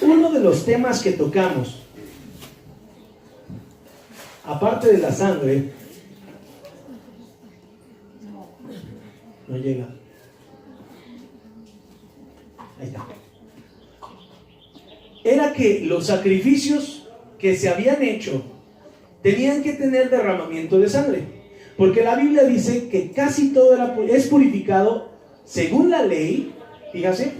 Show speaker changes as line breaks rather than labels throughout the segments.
uno de los temas que tocamos, aparte de la sangre, no llega. Ahí está. Era que los sacrificios que se habían hecho tenían que tener derramamiento de sangre, porque la Biblia dice que casi todo es purificado según la ley. Fíjase,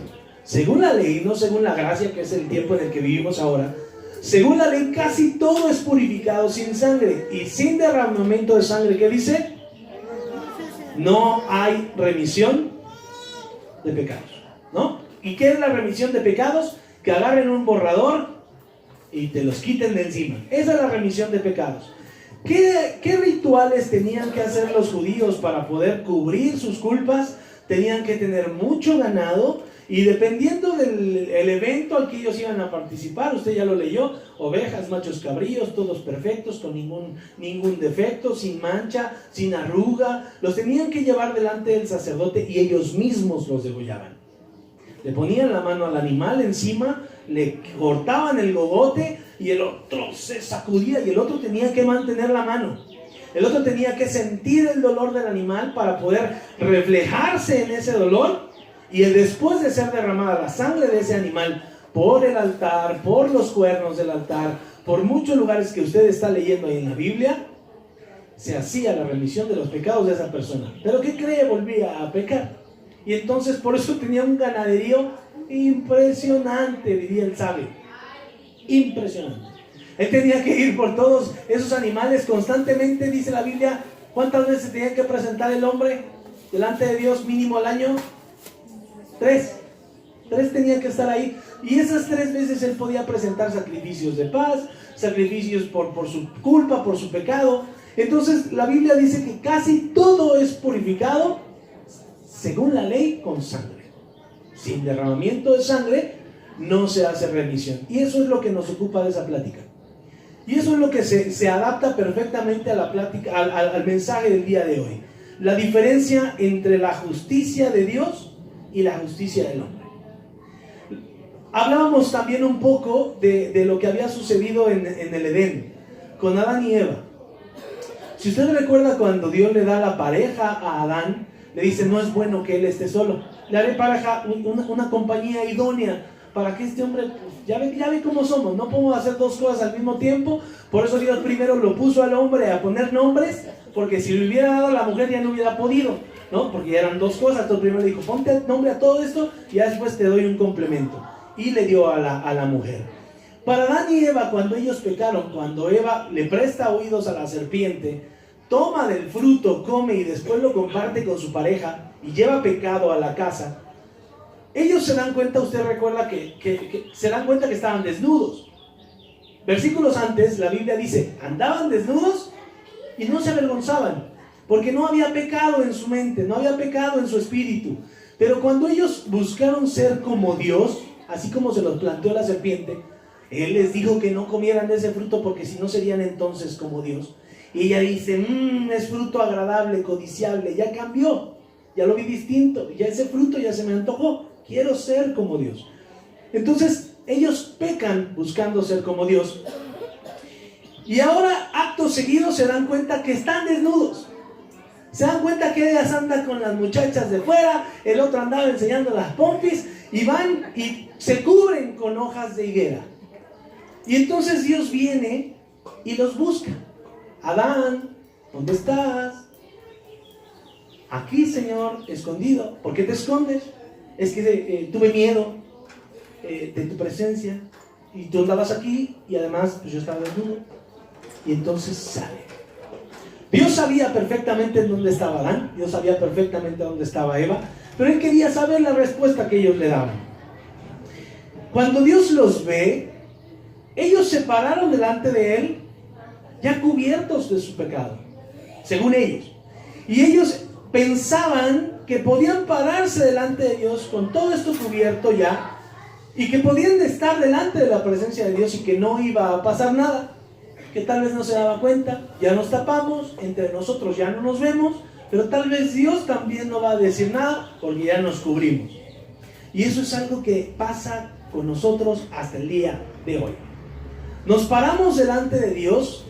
según la ley, no según la gracia, que es el tiempo en el que vivimos ahora. Según la ley, casi todo es purificado sin sangre, y sin derramamiento de sangre, ¿qué dice? No hay remisión de pecados, ¿no? ¿Y qué es la remisión de pecados? Que agarren un borrador y te los quiten de encima. Esa es la remisión de pecados. ¿Qué rituales tenían que hacer los judíos para poder cubrir sus culpas? Tenían que tener mucho ganado, y dependiendo del evento al que ellos iban a participar, usted ya lo leyó, ovejas, machos cabríos, todos perfectos, con ningún defecto, sin mancha, sin arruga, los tenían que llevar delante del sacerdote y ellos mismos los degollaban. Le ponían la mano al animal encima, le cortaban el gogote y el otro se sacudía, y el otro tenía que mantener la mano. El otro tenía que sentir el dolor del animal para poder reflejarse en ese dolor, y después de ser derramada la sangre de ese animal por el altar, por los cuernos del altar, por muchos lugares que usted está leyendo ahí en la Biblia, se hacía la remisión de los pecados de esa persona. Pero ¿qué cree? Volvía a pecar. Y entonces por eso tenía un ganaderío impresionante, diría el sabio. Impresionante. Él tenía que ir por todos esos animales constantemente, dice la Biblia. ¿Cuántas veces tenía que presentar el hombre delante de Dios mínimo al año? 3 tenía que estar ahí. Y esas 3 veces él podía presentar sacrificios de paz, sacrificios por su culpa, por su pecado. Entonces la Biblia dice que casi todo es purificado según la ley con sangre. Sin derramamiento de sangre no se hace remisión. Y eso es lo que nos ocupa de esa plática. Y eso es lo que se adapta perfectamente a la plática, al mensaje del día de hoy. La diferencia entre la justicia de Dios y la justicia del hombre. Hablábamos también un poco de lo que había sucedido en el Edén, con Adán y Eva. Si usted recuerda, cuando Dios le da la pareja a Adán, le dice: no es bueno que él esté solo, le haré pareja, una compañía idónea, para que este hombre, pues, ya ve cómo somos, no podemos hacer 2 cosas al mismo tiempo. Por eso Dios primero lo puso al hombre a poner nombres, porque si le hubiera dado a la mujer ya no hubiera podido, ¿no? Porque ya eran 2 cosas. Entonces primero le dijo: ponte nombre a todo esto y ya después te doy un complemento. Y le dio a la mujer. Para Adán y Eva, cuando ellos pecaron, cuando Eva le presta oídos a la serpiente, toma del fruto, come y después lo comparte con su pareja y lleva pecado a la casa, ellos se dan cuenta, usted recuerda que se dan cuenta que estaban desnudos. Versículos antes la Biblia dice: andaban desnudos y no se avergonzaban, porque no había pecado en su mente, no había pecado en su espíritu. Pero cuando ellos buscaron ser como Dios, así como se los planteó la serpiente, Él les dijo que no comieran de ese fruto, porque si no serían entonces como Dios. Y ella dice: es fruto agradable, codiciable, ya cambió, ya lo vi distinto, ya ese fruto ya se me antojó, quiero ser como Dios. Entonces ellos pecan buscando ser como Dios, y ahora acto seguido se dan cuenta que están desnudos. Se dan cuenta que ellas andan con las muchachas de fuera, el otro andaba enseñando las pompis, y van y se cubren con hojas de higuera. Y entonces Dios viene y los busca. Adán, ¿dónde estás? Aquí, Señor, escondido. ¿Por qué te escondes? Es que tuve miedo de tu presencia, y tú andabas aquí, y además pues yo estaba desnudo. Y entonces sale. Dios sabía perfectamente en dónde estaba Adán, Dios sabía perfectamente dónde estaba Eva, pero Él quería saber la respuesta que ellos le daban. Cuando Dios los ve, ellos se pararon delante de Él, ya cubiertos de su pecado, según ellos. Y ellos pensaban que podían pararse delante de Dios con todo esto cubierto ya, y que podían estar delante de la presencia de Dios y que no iba a pasar nada, que tal vez no se daba cuenta. Ya nos tapamos, entre nosotros ya no nos vemos, pero tal vez Dios también no va a decir nada porque ya nos cubrimos. Y eso es algo que pasa con nosotros hasta el día de hoy. Nos paramos delante de Dios,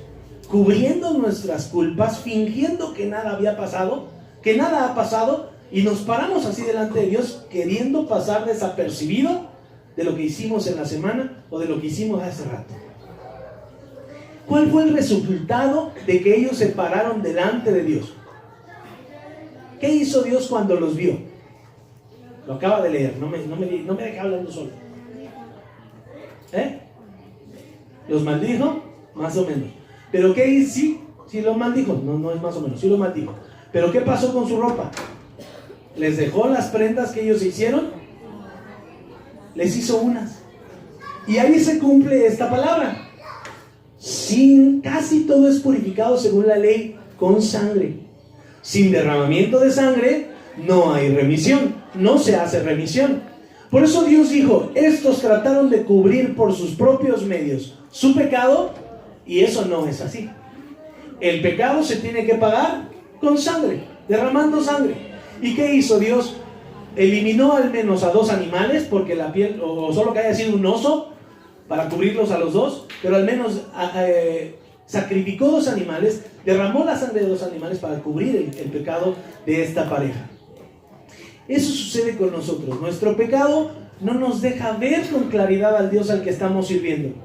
cubriendo nuestras culpas, fingiendo que nada había pasado, que nada ha pasado, y nos paramos así delante de Dios, queriendo pasar desapercibido de lo que hicimos en la semana o de lo que hicimos hace rato. ¿Cuál fue el resultado de que ellos se pararon delante de Dios? ¿Qué hizo Dios cuando los vio? Lo acaba de leer, no me deje hablando solo. ¿Los maldijo? Más o menos. ¿Pero qué hizo? Sí los maldijo. No es más o menos, sí los maldijo. ¿Pero qué pasó con su ropa? ¿Les dejó las prendas que ellos hicieron? Les hizo unas. Y ahí se cumple esta palabra. Casi todo es purificado según la ley con sangre. Sin derramamiento de sangre no hay remisión. No se hace remisión. Por eso Dios dijo, estos trataron de cubrir por sus propios medios su pecado, y eso no es así. El pecado se tiene que pagar con sangre, derramando sangre. ¿Y qué hizo Dios? Eliminó al menos a 2 animales, porque la piel, o solo que haya sido un oso, para cubrirlos a los 2, pero al menos sacrificó 2 animales, derramó la sangre de 2 animales para cubrir el pecado de esta pareja. Eso sucede con nosotros. Nuestro pecado no nos deja ver con claridad al Dios al que estamos sirviendo.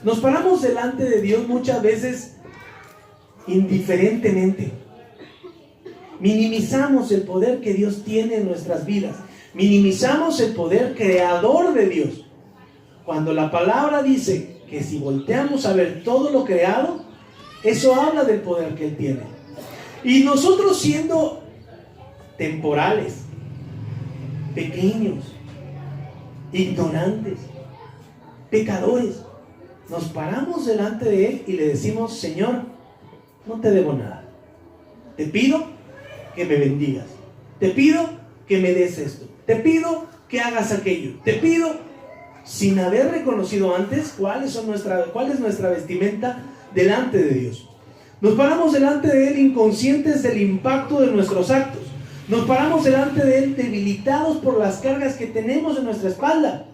Nos paramos delante de Dios muchas veces indiferentemente. Minimizamos el poder que Dios tiene en nuestras vidas. Minimizamos el poder creador de Dios. Cuando la palabra dice que si volteamos a ver todo lo creado, eso habla del poder que Él tiene. Y nosotros siendo temporales, pequeños, ignorantes, pecadores, nos paramos delante de Él y le decimos, Señor, no te debo nada. Te pido que me bendigas. Te pido que me des esto. Te pido que hagas aquello. Te pido, sin haber reconocido antes cuál es nuestra vestimenta delante de Dios. Nos paramos delante de Él inconscientes del impacto de nuestros actos. Nos paramos delante de Él debilitados por las cargas que tenemos en nuestra espalda.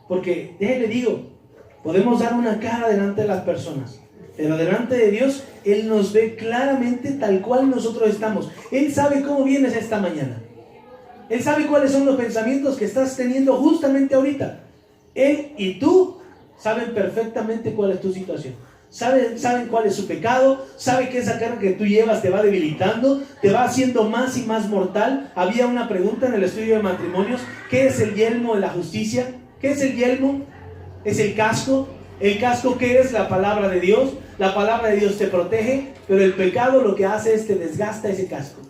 Porque, déjale digo, podemos dar una cara delante de las personas, pero delante de Dios, Él nos ve claramente tal cual nosotros estamos. Él sabe cómo vienes esta mañana. Él sabe cuáles son los pensamientos que estás teniendo justamente ahorita. Él y tú saben perfectamente cuál es tu situación. Saben cuál es su pecado, saben que esa carga que tú llevas te va debilitando, te va haciendo más y más mortal. Había una pregunta en el estudio de matrimonios: ¿qué es el yelmo de la justicia? ¿Qué es el yelmo? Es el casco. ¿El casco qué es? La palabra de Dios. La palabra de Dios te protege, pero el pecado lo que hace es te desgasta ese casco.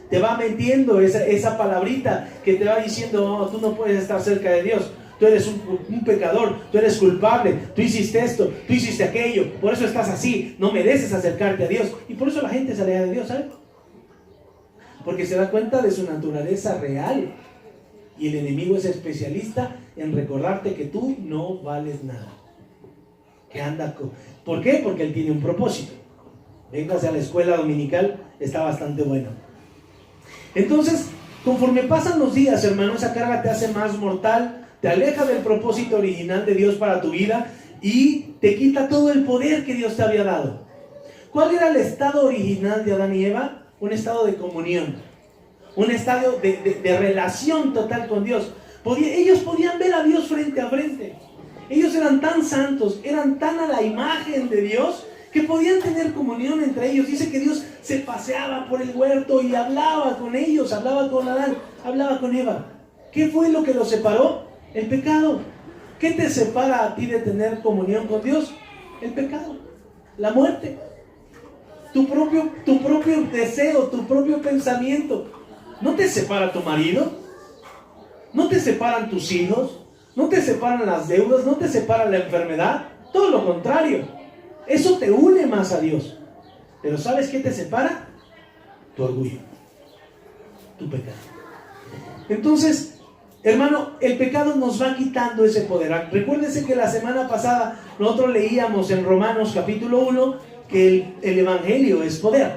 Te va metiendo esa palabrita que te va diciendo, oh, tú no puedes estar cerca de Dios. Tú eres un pecador, tú eres culpable, tú hiciste esto, tú hiciste aquello, por eso estás así, no mereces acercarte a Dios. Y por eso la gente se aleja de Dios, ¿sabes? Porque se da cuenta de su naturaleza real. Y el enemigo es especialista en recordarte que tú no vales nada. ¿Por qué? Porque él tiene un propósito. Véngase a la escuela dominical, está bastante bueno. Entonces, conforme pasan los días, hermano, esa carga te hace más mortal, te aleja del propósito original de Dios para tu vida y te quita todo el poder que Dios te había dado. ¿Cuál era el estado original de Adán y Eva? Un estado de comunión, un estado de relación total con Dios. Ellos podían ver a Dios frente a frente. Ellos eran tan santos, eran tan a la imagen de Dios, que podían tener comunión entre ellos. Dice que Dios se paseaba por el huerto y hablaba con ellos, hablaba con Adán, hablaba con Eva. ¿Qué fue lo que los separó? El pecado. ¿Qué te separa a ti de tener comunión con Dios? El pecado, la muerte, tu propio deseo, tu propio pensamiento. ¿No te separa tu marido? ¿No te separan tus hijos? ¿No te separan las deudas? ¿No te separa la enfermedad? Todo lo contrario. Eso te une más a Dios. Pero ¿sabes qué te separa? Tu orgullo, tu pecado. Entonces, hermano, el pecado nos va quitando ese poder. Recuérdense que la semana pasada nosotros leíamos en Romanos capítulo 1 que el evangelio es poder.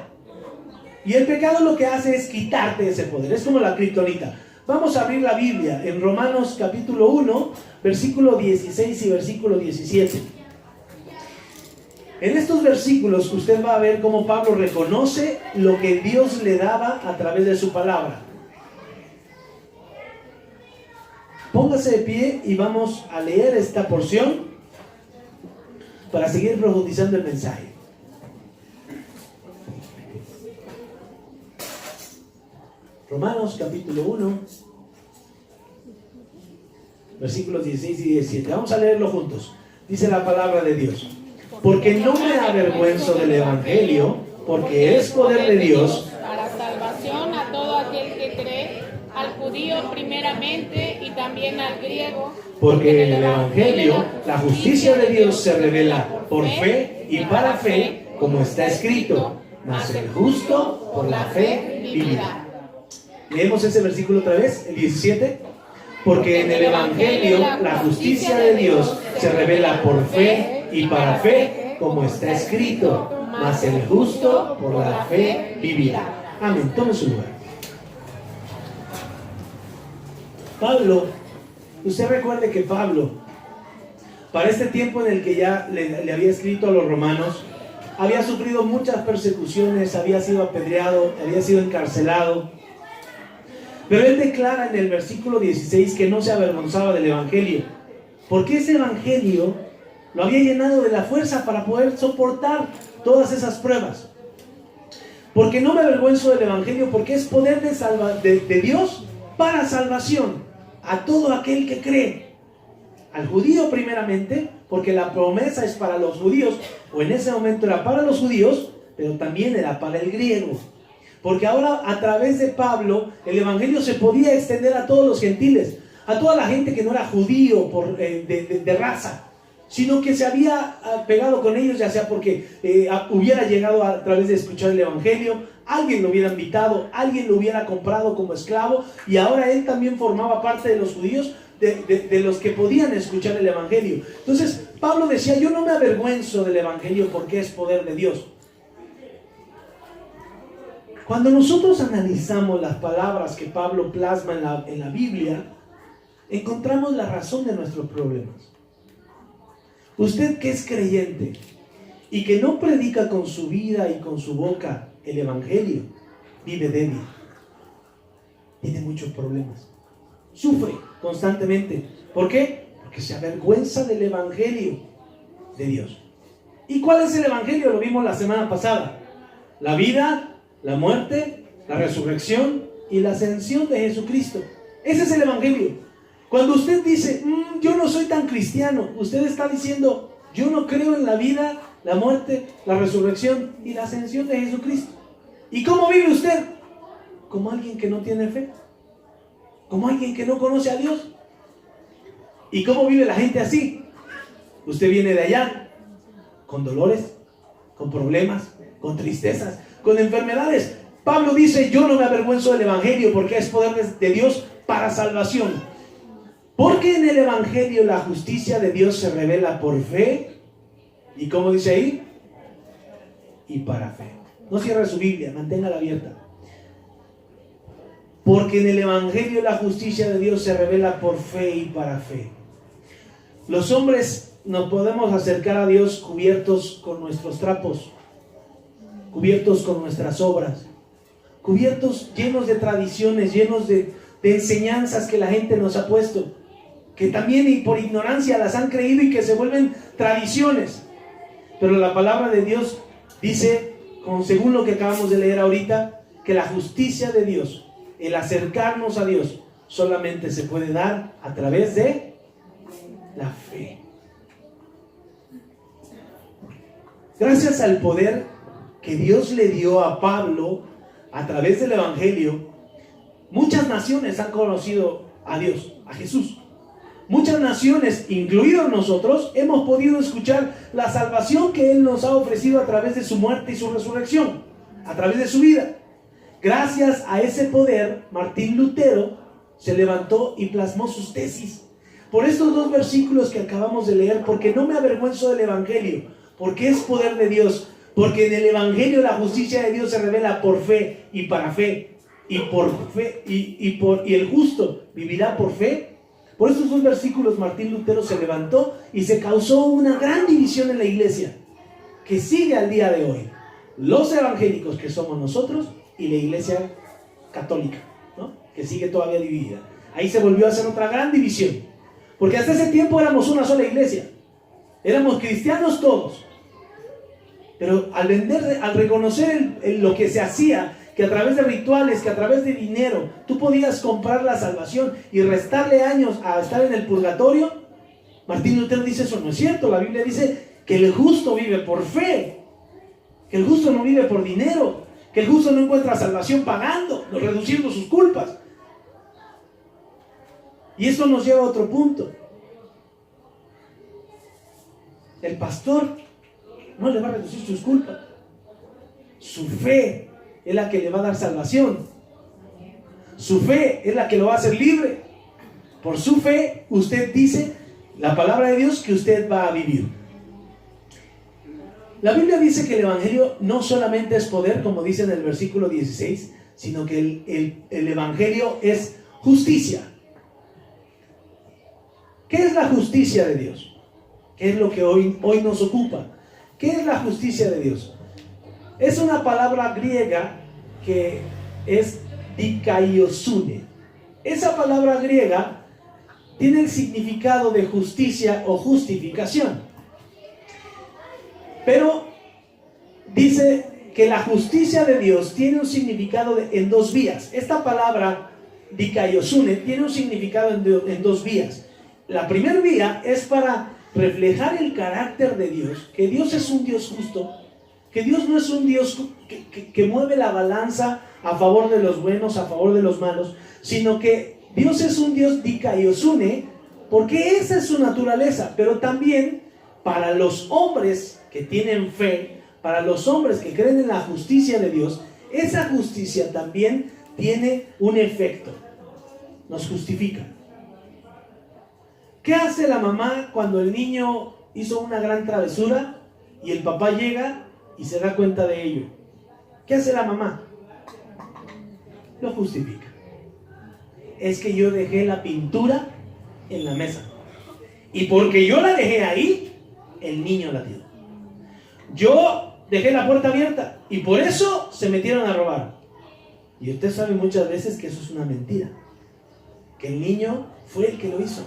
Y el pecado lo que hace es quitarte ese poder. Es como la kriptonita. Vamos a abrir la Biblia en Romanos capítulo 1, versículo 16 y versículo 17. En estos versículos usted va a ver cómo Pablo reconoce lo que Dios le daba a través de su palabra. Póngase de pie y vamos a leer esta porción para seguir profundizando el mensaje. Romanos capítulo 1, versículos 16 y 17. Vamos a leerlo juntos. Dice la palabra de Dios: porque no me avergüenzo del evangelio, porque es poder de Dios
para salvación a todo aquel que cree, al judío primeramente y también al griego.
Porque en el evangelio la justicia de Dios se revela por fe y para fe, como está escrito: mas el justo por la fe vivirá. Leemos ese versículo otra vez, el 17. Porque en el evangelio la justicia de Dios se revela por fe y para fe, como está escrito: mas el justo por la fe vivirá. Amén. Tome su lugar. Pablo, usted recuerde que Pablo, para este tiempo en el que ya le había escrito a los romanos, había sufrido muchas persecuciones, había sido apedreado, había sido encarcelado. Pero él declara en el versículo 16 que no se avergonzaba del evangelio, porque ese evangelio lo había llenado de la fuerza para poder soportar todas esas pruebas. Porque no me avergüenzo del evangelio, porque es poder de Dios para salvación a todo aquel que cree. Al judío primeramente, porque la promesa es para los judíos, o en ese momento era para los judíos, pero también era para el griego. Porque ahora a través de Pablo el evangelio se podía extender a todos los gentiles, a toda la gente que no era judío de raza, sino que se había pegado con ellos, ya sea porque hubiera llegado a través de escuchar el evangelio, alguien lo hubiera invitado, alguien lo hubiera comprado como esclavo, y ahora él también formaba parte de los judíos, de los que podían escuchar el evangelio. Entonces Pablo decía: yo no me avergüenzo del evangelio porque es poder de Dios. Cuando nosotros analizamos las palabras que Pablo plasma en la Biblia, encontramos la razón de nuestros problemas. Usted que es creyente y que no predica con su vida y con su boca el evangelio, vive débil, tiene muchos problemas, sufre constantemente. ¿Por qué? Porque se avergüenza del evangelio de Dios. ¿Y cuál es el evangelio? Lo vimos la semana pasada: la vida, la muerte, la resurrección y la ascensión de Jesucristo. Ese es el evangelio. Cuando usted dice: yo no soy tan cristiano, usted está diciendo: yo no creo en la vida, la muerte, la resurrección y la ascensión de Jesucristo. ¿Y cómo vive usted? Como alguien que no tiene fe, como alguien que no conoce a Dios. ¿Y cómo vive la gente así? Usted viene de allá con dolores, con problemas, con tristezas, con enfermedades. Pablo dice: yo no me avergüenzo del evangelio porque es poder de Dios para salvación. Porque en el evangelio la justicia de Dios se revela por fe. ¿Y cómo dice ahí? Y para fe. No cierre su Biblia, manténgala abierta. Porque en el evangelio la justicia de Dios se revela por fe y para fe. Los hombres nos podemos acercar a Dios cubiertos con nuestros trapos, cubiertos con nuestras obras, cubiertos llenos de tradiciones, llenos de enseñanzas que la gente nos ha puesto, que también y por ignorancia las han creído y que se vuelven tradiciones. Pero la palabra de Dios dice, según lo que acabamos de leer ahorita, que la justicia de Dios, el acercarnos a Dios, solamente se puede dar a través de la fe. Gracias al poder que Dios le dio a Pablo a través del evangelio, muchas naciones han conocido a Dios, a Jesús. Muchas naciones, incluidos nosotros, hemos podido escuchar la salvación que Él nos ha ofrecido a través de su muerte y su resurrección, a través de su vida. Gracias a ese poder, Martín Lutero se levantó y plasmó sus tesis. Por estos dos versículos que acabamos de leer: porque no me avergüenzo del evangelio, porque es poder de Dios, porque en el evangelio la justicia de Dios se revela por fe y para fe. y por fe, y el justo vivirá por fe. Por estos dos versículos Martín Lutero se levantó y se causó una gran división en la iglesia, que sigue al día de hoy. Los evangélicos, que somos nosotros, y la iglesia católica, ¿no?, que sigue todavía dividida. Ahí se volvió a hacer otra gran división, porque hasta ese tiempo éramos una sola iglesia, éramos cristianos todos. Pero al reconocer lo que se hacía, que a través de rituales, que a través de dinero tú podías comprar la salvación y restarle años a estar en el purgatorio, Martín Lutero dice: eso no es cierto. La Biblia dice que el justo vive por fe, que el justo no vive por dinero, que el justo no encuentra salvación pagando, reduciendo sus culpas. Y esto nos lleva a otro punto. El pastor no le va a reducir sus culpas. Su fe es la que le va a dar salvación. Su fe es la que lo va a hacer libre. Por su fe, usted dice la palabra de Dios que usted va a vivir. La Biblia dice que el Evangelio no solamente es poder, como dice en el versículo 16, sino que el Evangelio es justicia. ¿Qué es la justicia de Dios? ¿Qué es lo que hoy nos ocupa? ¿Qué es la justicia de Dios? Es una palabra griega que es dikaiosune. Esa palabra griega tiene el significado de justicia o justificación. Pero dice que la justicia de Dios tiene un significado en dos vías. Esta palabra dikaiosune tiene un significado en dos vías. La primera vía es para reflejar el carácter de Dios, que Dios es un Dios justo, que Dios no es un Dios que mueve la balanza a favor de los buenos, a favor de los malos, sino que Dios es un Dios dikaiosune, porque esa es su naturaleza. Pero también para los hombres que tienen fe, para los hombres que creen en la justicia de Dios, esa justicia también tiene un efecto, nos justifica. ¿Qué hace la mamá cuando el niño hizo una gran travesura y el papá llega y se da cuenta de ello? ¿Qué hace la mamá? Lo justifica. Es que yo dejé la pintura en la mesa, y porque yo la dejé ahí, el niño la tiró. Yo dejé la puerta abierta y por eso se metieron a robar. Y usted sabe muchas veces que eso es una mentira, que el niño fue el que lo hizo.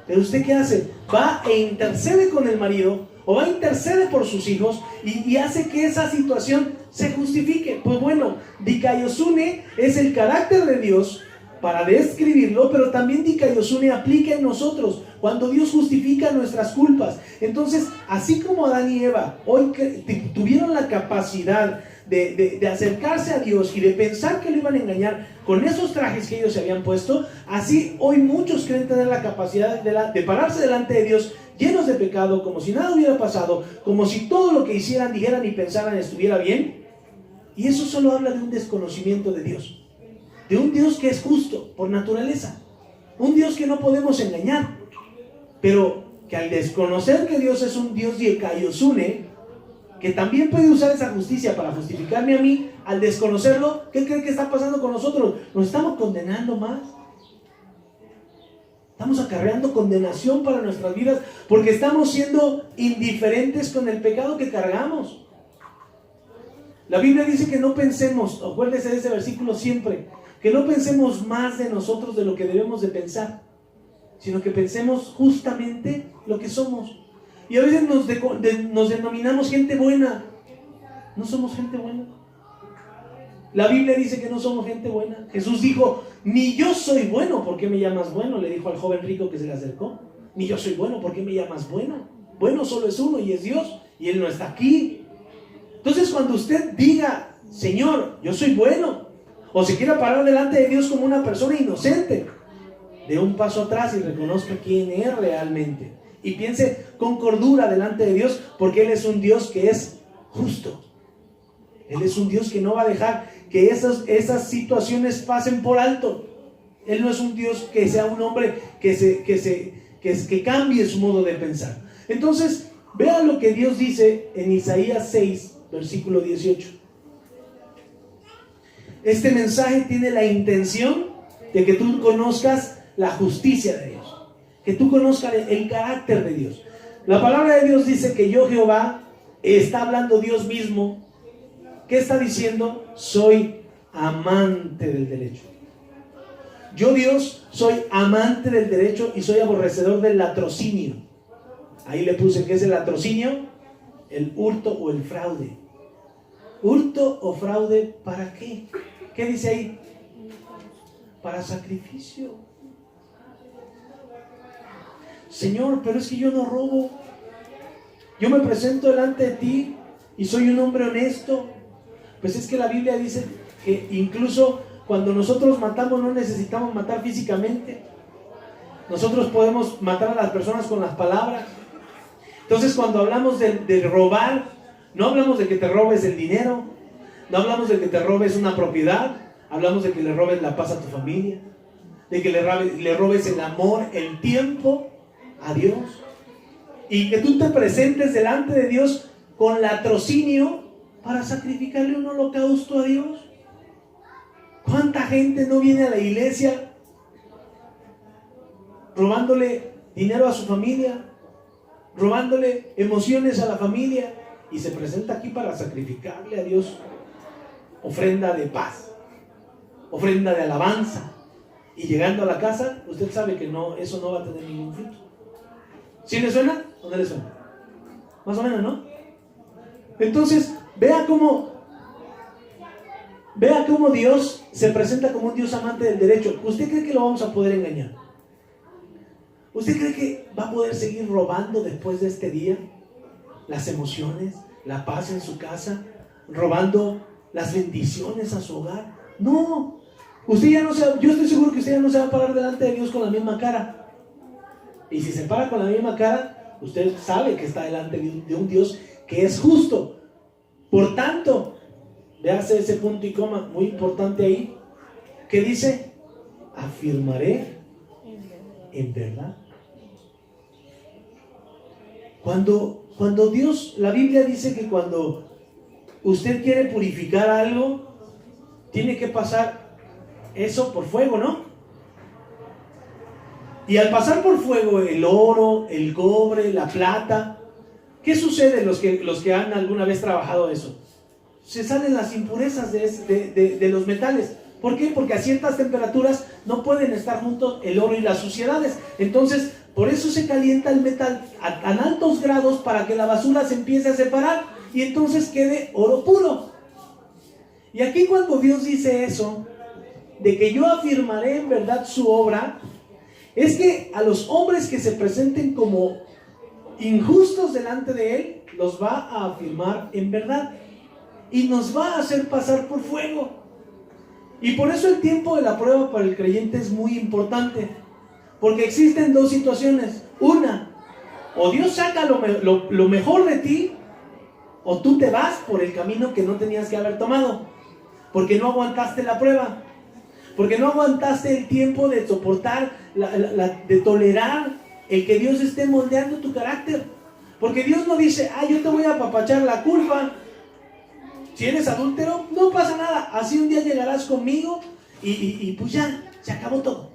Pero usted, ¿qué hace? Va e intercede con el marido, o va a interceder por sus hijos, y hace que esa situación se justifique. Pues bueno, dikaiosune es el carácter de Dios para describirlo, pero también dikaiosune aplica en nosotros cuando Dios justifica nuestras culpas. Entonces, así como Adán y Eva hoy tuvieron la capacidad de acercarse a Dios y de pensar que lo iban a engañar con esos trajes que ellos se habían puesto, así hoy muchos creen tener la capacidad de pararse delante de Dios llenos de pecado, como si nada hubiera pasado, como si todo lo que hicieran, dijeran y pensaran estuviera bien. Y eso solo habla de un desconocimiento de Dios, de un Dios que es justo por naturaleza, un Dios que no podemos engañar, pero que al desconocer que Dios es un Dios dikaiosune, que también puede usar esa justicia para justificarme a mí, al desconocerlo, ¿qué creen que está pasando con nosotros? Nos estamos condenando más. Estamos acarreando condenación para nuestras vidas porque estamos siendo indiferentes con el pecado que cargamos. La Biblia dice que no pensemos, acuérdense de ese versículo siempre, que no pensemos más de nosotros de lo que debemos de pensar, sino que pensemos justamente lo que somos. Y a veces nos denominamos gente buena. No somos gente buena. La Biblia dice que no somos gente buena. Jesús dijo: ni yo soy bueno, ¿por qué me llamas bueno? Le dijo al joven rico que se le acercó. Ni yo soy bueno, ¿por qué me llamas bueno? Bueno solo es uno y es Dios, y Él no está aquí. Entonces, cuando usted diga: Señor, yo soy bueno, o se quiera parar delante de Dios como una persona inocente, dé un paso atrás y reconozca quién es realmente. Y piense con cordura delante de Dios, porque Él es un Dios que es justo. Él es un Dios que no va a dejar que esas situaciones pasen por alto. Él no es un Dios que sea un hombre que cambie su modo de pensar. Entonces, vean lo que Dios dice en Isaías 6, versículo 18. Este mensaje tiene la intención de que tú conozcas la justicia de Dios, que tú conozcas el carácter de Dios. La palabra de Dios dice que yo, Jehová, está hablando Dios mismo. ¿Qué está diciendo? Soy amante del derecho. Yo, Dios, soy amante del derecho y soy aborrecedor del latrocinio. Ahí le puse, ¿qué es el latrocinio? El hurto o el fraude. ¿Hurto o fraude para qué? ¿Qué dice ahí? Para sacrificio. Señor, pero es que yo no robo. Yo me presento delante de ti y soy un hombre honesto. Pues es que la Biblia dice que incluso cuando nosotros matamos no necesitamos matar físicamente. Nosotros podemos matar a las personas con las palabras. Entonces cuando hablamos de robar, no hablamos de que te robes el dinero, no hablamos de que te robes una propiedad, hablamos de que le robes la paz a tu familia, de que le robes el amor, el tiempo a Dios, y que tú te presentes delante de Dios con latrocinio para sacrificarle un holocausto a Dios. ¿Cuánta gente no viene a la iglesia robándole dinero a su familia, robándole emociones a la familia, y se presenta aquí para sacrificarle a Dios ofrenda de paz, ofrenda de alabanza, y llegando a la casa usted sabe que no, eso no va a tener ningún fruto? ¿Sí le suena o no le suena? Más o menos, ¿no? Entonces vea cómo Dios se presenta como un Dios amante del derecho. ¿Usted cree que lo vamos a poder engañar? ¿Usted cree que va a poder seguir robando después de este día las emociones, la paz en su casa, robando las bendiciones a su hogar? No. Usted ya no se va, yo estoy seguro que usted ya no se va a parar delante de Dios con la misma cara. Y si se para con la misma cara, usted sabe que está delante de un Dios que es justo. Por tanto, véase ese punto y coma muy importante ahí, que dice: afirmaré en verdad. Cuando Dios, la Biblia dice que cuando usted quiere purificar algo, tiene que pasar eso por fuego, ¿no? Y al pasar por fuego el oro, el cobre, la plata, ¿qué sucede los que han alguna vez trabajado eso? Se salen las impurezas de los metales. ¿Por qué? Porque a ciertas temperaturas no pueden estar juntos el oro y las suciedades. Entonces, por eso se calienta el metal a tan altos grados para que la basura se empiece a separar y entonces quede oro puro. Y aquí cuando Dios dice eso, de que yo afirmaré en verdad su obra, es que a los hombres que se presenten como injustos delante de Él, los va a afirmar en verdad y nos va a hacer pasar por fuego. Y por eso el tiempo de la prueba para el creyente es muy importante, porque existen dos situaciones. Una, o Dios saca lo mejor de ti, o tú te vas por el camino que no tenías que haber tomado, porque no aguantaste la prueba, porque no aguantaste el tiempo de soportar, de tolerar el que Dios esté moldeando tu carácter. Porque Dios no dice: yo te voy a apapachar la culpa. Si eres adúltero, no pasa nada, así un día llegarás conmigo y pues ya, se acabó todo.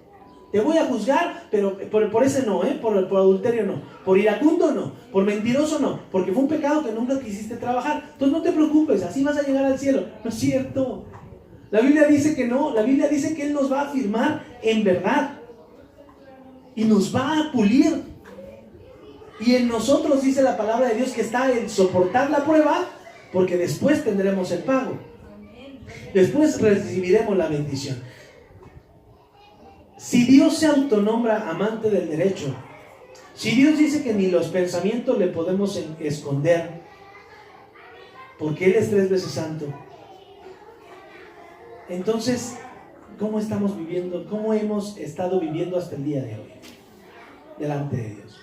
Te voy a juzgar, pero por ese no, por adulterio no, por iracundo no, por mentiroso no, porque fue un pecado que nunca quisiste trabajar. Entonces no te preocupes, así vas a llegar al cielo. No es cierto. La Biblia dice que no, la Biblia dice que Él nos va a afirmar en verdad y nos va a pulir. Y en nosotros dice la palabra de Dios que está el soportar la prueba, porque después tendremos el pago. Después recibiremos la bendición. Si Dios se autonombra amante del derecho, si Dios dice que ni los pensamientos le podemos esconder, porque Él es 3 veces santo, entonces, ¿cómo estamos viviendo? ¿Cómo hemos estado viviendo hasta el día de hoy delante de Dios?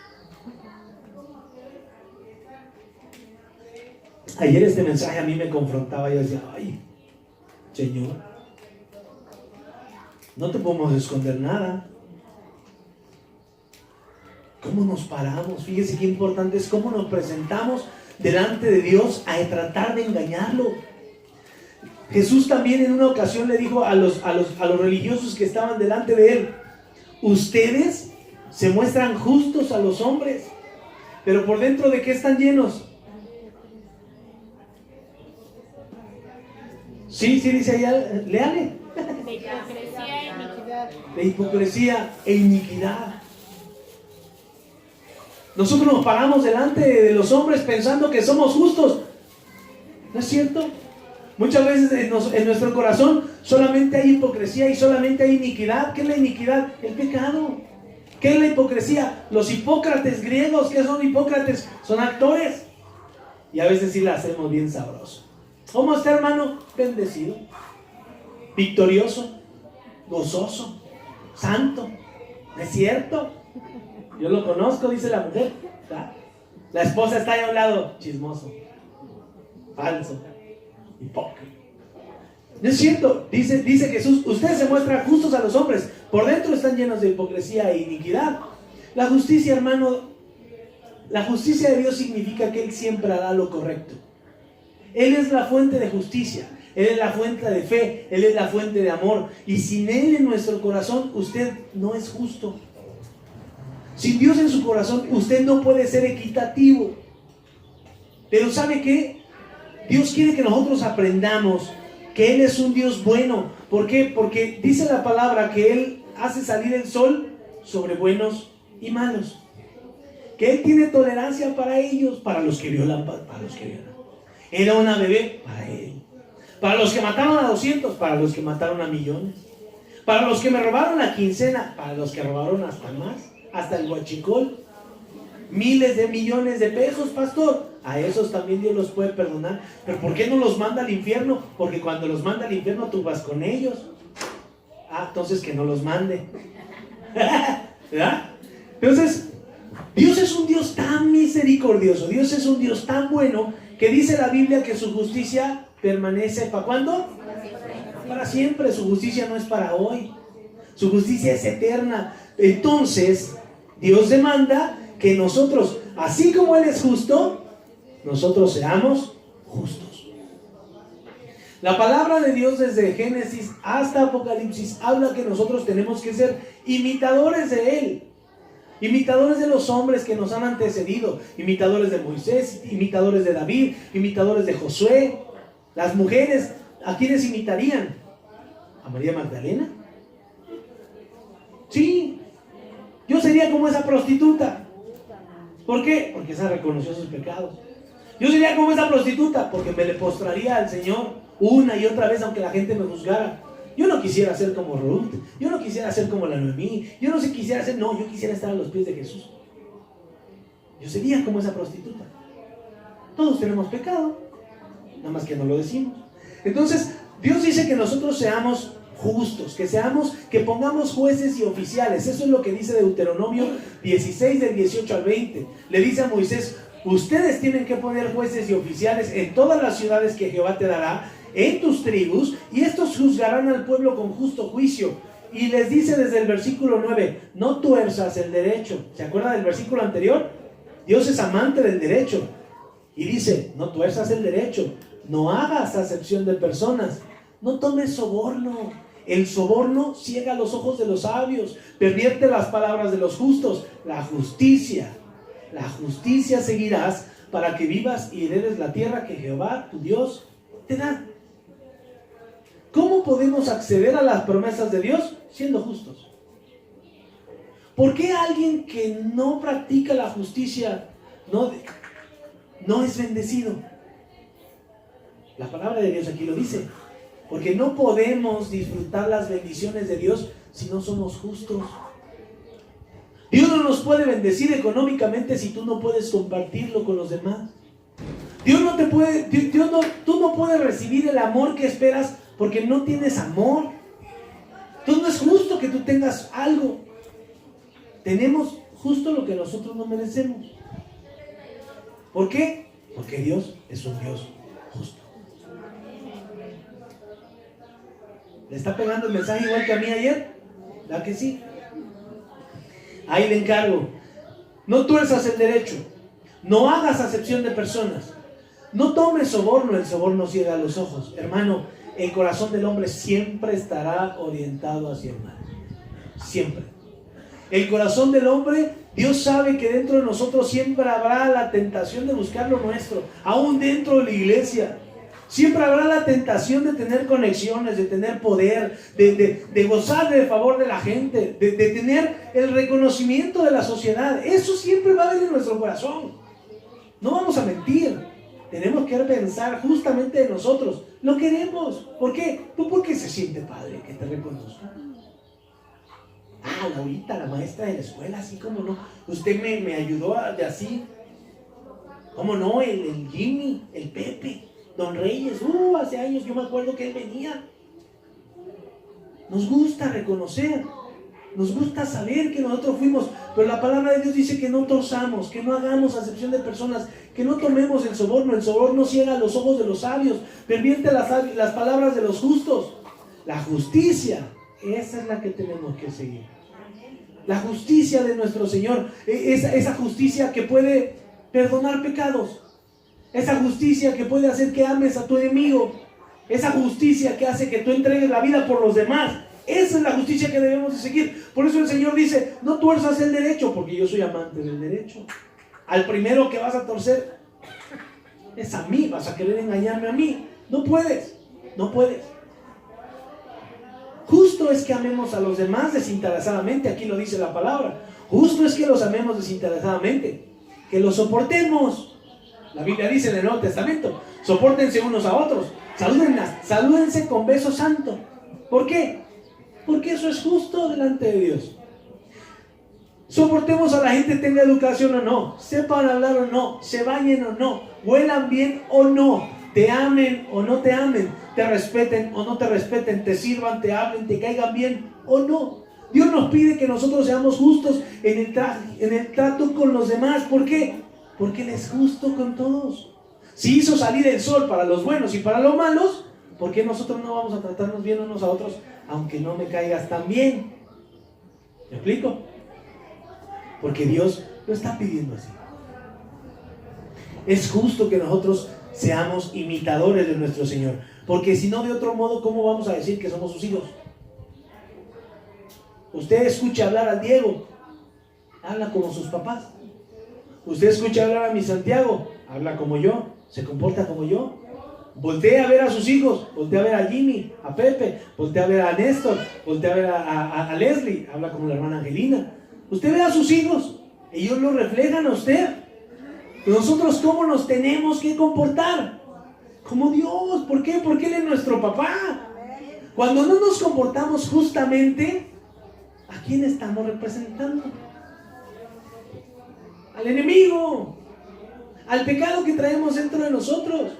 Ayer este mensaje a mí me confrontaba y yo decía: ay, Señor, no te podemos esconder nada. ¿Cómo nos paramos? Fíjese qué importante es cómo nos presentamos delante de Dios a tratar de engañarlo. Jesús también en una ocasión le dijo a los religiosos que estaban delante de él: ustedes se muestran justos a los hombres, pero por dentro, ¿de qué están llenos? Sí, dice allá, léale.
De hipocresía e iniquidad.
De hipocresía e iniquidad. Nosotros nos paramos delante de los hombres pensando que somos justos. ¿No es cierto? Muchas veces en nuestro corazón solamente hay hipocresía y solamente hay iniquidad. ¿Qué es la iniquidad? El pecado. ¿Qué es la hipocresía? Los hipócrates griegos. ¿Qué son hipócrates? Son actores. Y a veces sí la hacemos bien sabroso. ¿Cómo está, hermano? Bendecido, victorioso, gozoso, santo. ¿No es cierto? Yo lo conozco, dice la mujer. ¿Verdad? La esposa está ahí a un lado, chismoso, falso, hipócrita. No es cierto, dice Jesús: ustedes se muestran justos a los hombres, por dentro están llenos de hipocresía e iniquidad. La justicia, hermano, la justicia de Dios significa que Él siempre hará lo correcto. Él es la fuente de justicia, Él es la fuente de fe, Él es la fuente de amor. Y sin Él en nuestro corazón, usted no es justo. Sin Dios en su corazón, usted no puede ser equitativo. Pero ¿sabe qué? Dios quiere que nosotros aprendamos que Él es un Dios bueno. ¿Por qué? Porque dice la palabra que Él hace salir el sol sobre buenos y malos. Que Él tiene tolerancia para ellos, para los que violan, para los que violan. Era una bebé para Él. Para los que mataron a 200, para los que mataron a millones. Para los que me robaron la quincena, para los que robaron hasta más, hasta el huachicol. Miles de millones de pesos, pastor. A esos también Dios los puede perdonar. Pero ¿por qué no los manda al infierno? Porque cuando los manda al infierno tú vas con ellos. Entonces que no los mande. ¿Verdad? Entonces, Dios es un Dios tan misericordioso, Dios es un Dios tan bueno, que dice la Biblia que su justicia permanece, ¿para cuándo? Para siempre. Su justicia no es para hoy, su justicia es eterna. Entonces Dios demanda que nosotros, así como Él es justo, nosotros seamos justos. La palabra de Dios desde Génesis hasta Apocalipsis habla que nosotros tenemos que ser imitadores de Él, imitadores de los hombres que nos han antecedido, imitadores de Moisés, imitadores de David, imitadores de Josué. Las mujeres, ¿a quiénes imitarían? ¿A María Magdalena? Sí, yo sería como esa prostituta. ¿Por qué? Porque esa reconoció sus pecados. Yo sería como esa prostituta porque me le postraría al Señor una y otra vez aunque la gente me juzgara. Yo no quisiera ser como Ruth, yo no quisiera ser como la Noemí, yo quisiera estar a los pies de Jesús. Yo sería como esa prostituta. Todos tenemos pecado, nada más que no lo decimos. Entonces, Dios dice que nosotros seamos justos, que pongamos jueces y oficiales. Eso es lo que dice Deuteronomio 16 del 18 al 20. Le dice a Moisés: ustedes tienen que poner jueces y oficiales en todas las ciudades que Jehová te dará, en tus tribus, y estos juzgarán al pueblo con justo juicio. Y les dice desde el versículo 9: no tuerzas el derecho. ¿Se acuerda del versículo anterior? Dios es amante del derecho. Y dice: no tuerzas el derecho, no hagas acepción de personas, no tomes soborno. El soborno ciega los ojos de los sabios, pervierte las palabras de los justos. La justicia seguirás para que vivas y heredes la tierra que Jehová tu Dios te da. ¿Cómo podemos acceder a las promesas de Dios? Siendo justos. ¿Por qué alguien que no practica la justicia no es bendecido? La palabra de Dios aquí lo dice. Porque no podemos disfrutar las bendiciones de Dios si no somos justos. Dios no nos puede bendecir económicamente si tú no puedes compartirlo con los demás. Tú no puedes recibir el amor que esperas porque no tienes amor. Entonces no es justo que tú tengas algo. Tenemos justo lo que nosotros no merecemos. ¿Por qué? Porque Dios es un Dios justo. ¿Le está pegando el mensaje igual que a mí ayer? ¿La que sí? Ahí le encargo. No tuerzas el derecho. No hagas acepción de personas. No tomes soborno, el soborno ciega los ojos. Hermano, el corazón del hombre siempre estará orientado hacia el mal. Siempre. El corazón del hombre, Dios sabe que dentro de nosotros siempre habrá la tentación de buscar lo nuestro, aún dentro de la iglesia. Siempre habrá la tentación de tener conexiones, de tener poder, de gozar del favor de la gente, de tener el reconocimiento de la sociedad. Eso siempre va a haber en nuestro corazón. No vamos a mentir. Tenemos que pensar justamente de nosotros. Lo queremos. ¿Por qué? Pues porque se siente padre que te reconozca. Laurita, la maestra de la escuela, así como no. Usted me ayudó de así. ¿Cómo no? El Jimmy, el Pepe, Don Reyes. Hace años yo me acuerdo que él venía. Nos gusta reconocer. Nos gusta saber que nosotros fuimos. Pero la palabra de Dios dice que no torzamos, que no hagamos acepción de personas, que no tomemos el soborno. El soborno ciega los ojos de los sabios, pervierte las palabras de los justos. La justicia, esa es la que tenemos que seguir. La justicia de nuestro Señor, esa justicia que puede perdonar pecados, esa justicia que puede hacer que ames a tu enemigo, esa justicia que hace que tú entregues la vida por los demás. Esa es la justicia que debemos de seguir. Por eso el Señor dice, no tuerzas el derecho, porque yo soy amante del derecho. Al primero que vas a torcer es a mí, vas a querer engañarme a mí. No puedes, no puedes. Justo es que amemos a los demás desinteresadamente, aquí lo dice la palabra. Justo es que los amemos desinteresadamente, que los soportemos. La Biblia dice en el Nuevo Testamento, sopórtense unos a otros, salúdense con beso santo. ¿Por qué? Porque eso es justo delante de Dios. Soportemos a la gente, tenga educación o no, sepan hablar o no, se bañen o no, huelan bien o no, te amen o no te amen, te respeten o no te respeten, te sirvan, te hablen, te caigan bien o no. Dios nos pide que nosotros seamos justos en el trato con los demás. ¿Por qué? Porque Él es justo con todos. Si hizo salir el sol para los buenos y para los malos, ¿por qué nosotros no vamos a tratarnos bien unos a otros, aunque no me caigas tan bien? ¿Me explico? Porque Dios lo está pidiendo así. Es justo que nosotros seamos imitadores de nuestro Señor, porque si no, de otro modo, ¿cómo vamos a decir que somos sus hijos? Usted escucha hablar a Diego, habla como sus papás. Usted escucha hablar a mi Santiago, habla como yo, se comporta como yo. Voltea a ver a sus hijos, voltea a ver a Jimmy, a Pepe, voltea a ver a Néstor, voltea a ver a Leslie, habla como la hermana Angelina. Usted ve a sus hijos, ellos lo reflejan a usted. Nosotros, ¿cómo nos tenemos que comportar? Como Dios. ¿Por qué? Porque Él es nuestro papá. Cuando no nos comportamos justamente, ¿a quién estamos representando? Al enemigo, al pecado que traemos dentro de nosotros.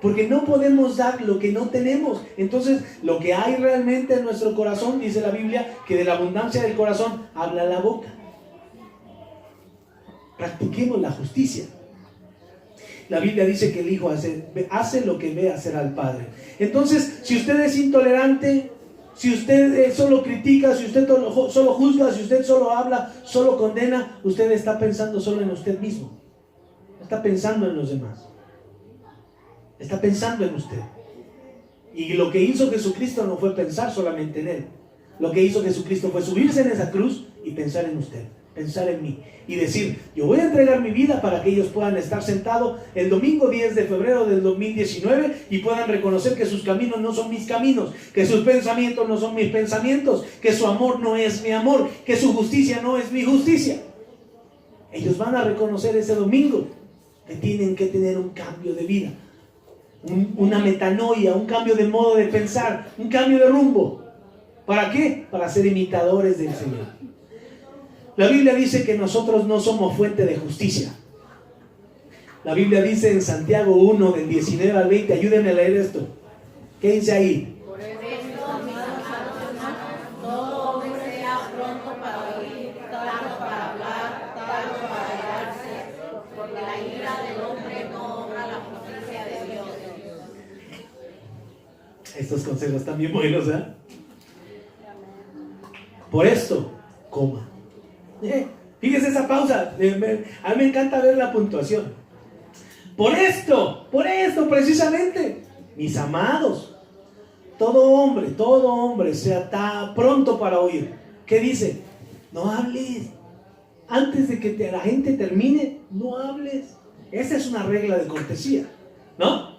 Porque no podemos dar lo que no tenemos. Entonces, lo que hay realmente en nuestro corazón, dice la Biblia, que de la abundancia del corazón habla la boca. Practiquemos la justicia. La Biblia dice que el Hijo hace lo que ve hacer al Padre. Entonces, si usted es intolerante, si usted solo critica, si usted solo juzga, si usted solo habla, solo condena, usted está pensando solo en usted mismo. Está pensando en los demás. Está pensando en usted. Y lo que hizo Jesucristo no fue pensar solamente en Él. Lo que hizo Jesucristo fue subirse en esa cruz y pensar en usted, pensar en mí. Y decir, yo voy a entregar mi vida para que ellos puedan estar sentados el domingo 10 de febrero del 2019 y puedan reconocer que sus caminos no son mis caminos, que sus pensamientos no son mis pensamientos, que su amor no es mi amor, que su justicia no es mi justicia. Ellos van a reconocer ese domingo que tienen que tener un cambio de vida. Una metanoia, un cambio de modo de pensar, un cambio de rumbo. ¿Para qué? Para ser imitadores del Señor. La Biblia dice que nosotros no somos fuente de justicia. La Biblia dice en Santiago 1, del 19 al 20, ayúdenme a leer esto. ¿Qué dice ahí?
Por eso, todo hombre sea pronto para oír, tardo para hablar, tardo para irarse, porque la ira del hombre no obra la justicia de Dios.
Estos consejos están bien buenos, ¿eh? Por esto, coma. Fíjese esa pausa. A mí me encanta ver la puntuación. Por esto, precisamente, mis amados, todo hombre sea pronto para oír. ¿Qué dice? No hables. Antes de que la gente termine, no hables. Esa es una regla de cortesía, ¿no?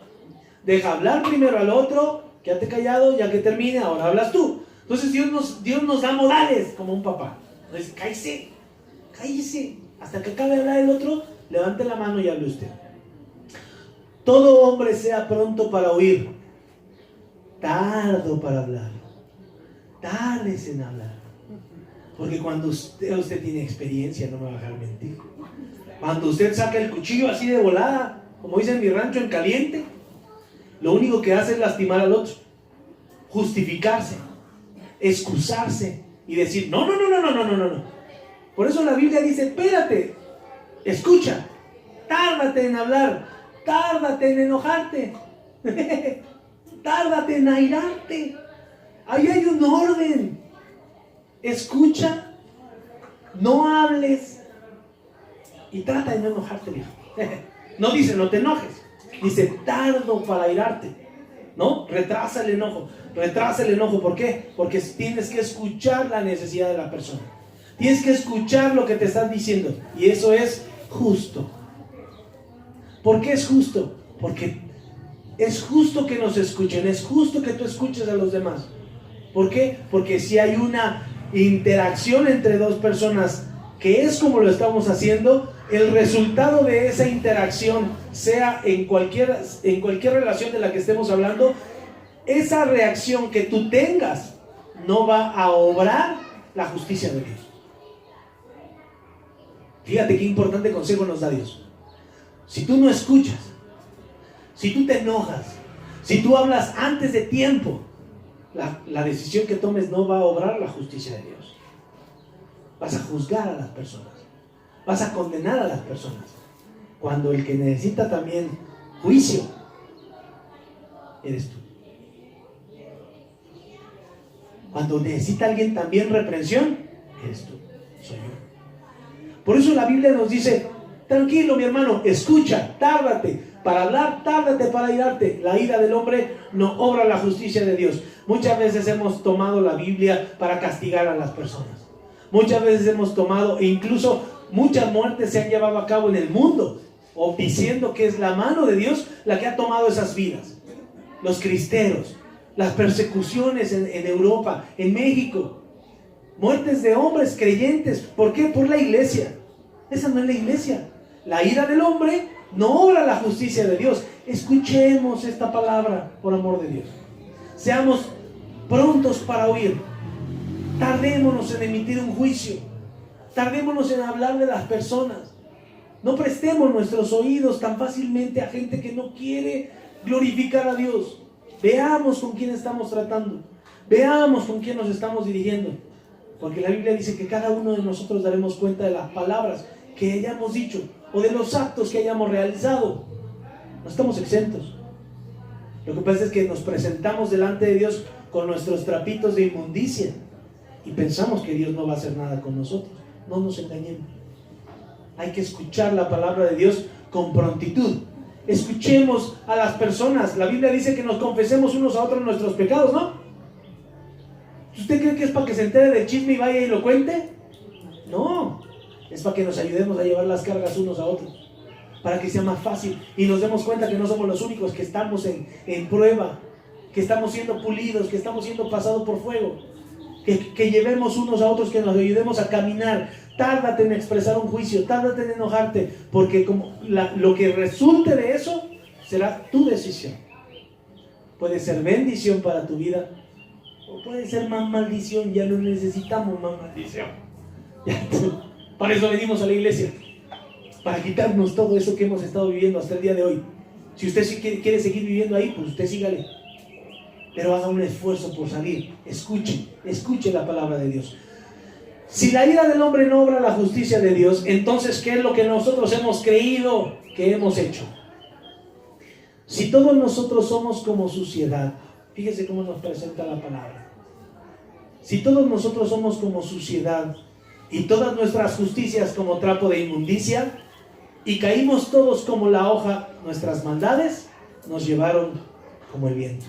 Deja hablar primero al otro, quédate callado, ya que termine, ahora hablas tú. Entonces Dios nos da modales como un papá. Entonces, cállese. Hasta que acabe de hablar el otro, levante la mano y hable usted. Todo hombre sea pronto para oír, tardo para hablar, tardes en hablar. Porque cuando usted tiene experiencia, no me va a dejar mentir. Cuando usted saca el cuchillo así de volada, como dicen en mi rancho, en caliente, lo único que hace es lastimar al otro, justificarse, excusarse y decir, no. Por eso la Biblia dice, espérate, escucha, tárdate en hablar, tárdate en enojarte, tárdate en airarte. Ahí hay un orden. Escucha, no hables y trata de no enojarte, viejo. No dice no te enojes, dice tardo para airarte, ¿no? Retrasa el enojo. ¿Por qué? Porque tienes que escuchar la necesidad de la persona. Tienes que escuchar lo que te están diciendo. Y eso es justo. ¿Por qué es justo? Porque es justo que nos escuchen. Es justo que tú escuches a los demás. ¿Por qué? Porque si hay una interacción entre dos personas que es como lo estamos haciendo, el resultado de esa interacción, sea en cualquier relación de la que estemos hablando, esa reacción que tú tengas no va a obrar la justicia de Dios. Fíjate qué importante consejo nos da Dios. Si tú no escuchas, si tú te enojas, si tú hablas antes de tiempo, la decisión que tomes no va a obrar la justicia de Dios. Vas a juzgar a las personas, vas a condenar a las personas, cuando el que necesita también juicio eres tú. Cuando necesita alguien también reprensión, eres tú, soy yo. Por eso la Biblia nos dice, tranquilo mi hermano, escucha, tárdate para hablar, tárdate para airarte. La ira del hombre no obra la justicia de Dios. Muchas veces hemos tomado la Biblia para castigar a las personas. Muchas veces hemos tomado, e incluso muchas muertes se han llevado a cabo en el mundo, o diciendo que es la mano de Dios la que ha tomado esas vidas. Los cristeros, las persecuciones en Europa, en México, muertes de hombres creyentes. ¿Por qué? Por la iglesia. Esa no es la iglesia. La ira del hombre no obra la justicia de Dios. Escuchemos esta palabra, por amor de Dios. Seamos prontos para oír. Tardémonos en emitir un juicio. Tardémonos en hablar de las personas. No prestemos nuestros oídos tan fácilmente a gente que no quiere glorificar a Dios. Veamos con quién estamos tratando. Veamos con quién nos estamos dirigiendo. Porque la Biblia dice que cada uno de nosotros daremos cuenta de las palabras que hayamos dicho o de los actos que hayamos realizado. No estamos exentos. Lo que pasa es que nos presentamos delante de Dios con nuestros trapitos de inmundicia y pensamos que Dios no va a hacer nada con nosotros. No nos engañemos. Hay que escuchar la palabra de Dios con prontitud. Escuchemos a las personas. La Biblia dice que nos confesemos unos a otros nuestros pecados, ¿no? ¿Usted cree que es para que se entere del chisme y vaya y lo cuente? No, es para que nos ayudemos a llevar las cargas unos a otros, para que sea más fácil y nos demos cuenta que no somos los únicos que estamos en prueba, que estamos siendo pulidos, que estamos siendo pasados por fuego, que llevemos unos a otros, que nos ayudemos a caminar. Tárdate en expresar un juicio, tárdate en enojarte, porque lo que resulte de eso será tu decisión. Puede ser bendición para tu vida, o puede ser más maldición. Ya no necesitamos más maldición. Para eso venimos a la iglesia, para quitarnos todo eso que hemos estado viviendo hasta el día de hoy. Si usted quiere seguir viviendo ahí, pues usted sígale, pero haga un esfuerzo por salir. Escuche la palabra de Dios. Si la ira del hombre no obra la justicia de Dios, entonces ¿qué es lo que nosotros hemos creído que hemos hecho? Si todos nosotros somos como suciedad, fíjese cómo nos presenta la palabra. Si todos nosotros somos como suciedad y todas nuestras justicias como trapo de inmundicia, y caímos todos como la hoja, nuestras maldades nos llevaron como el viento.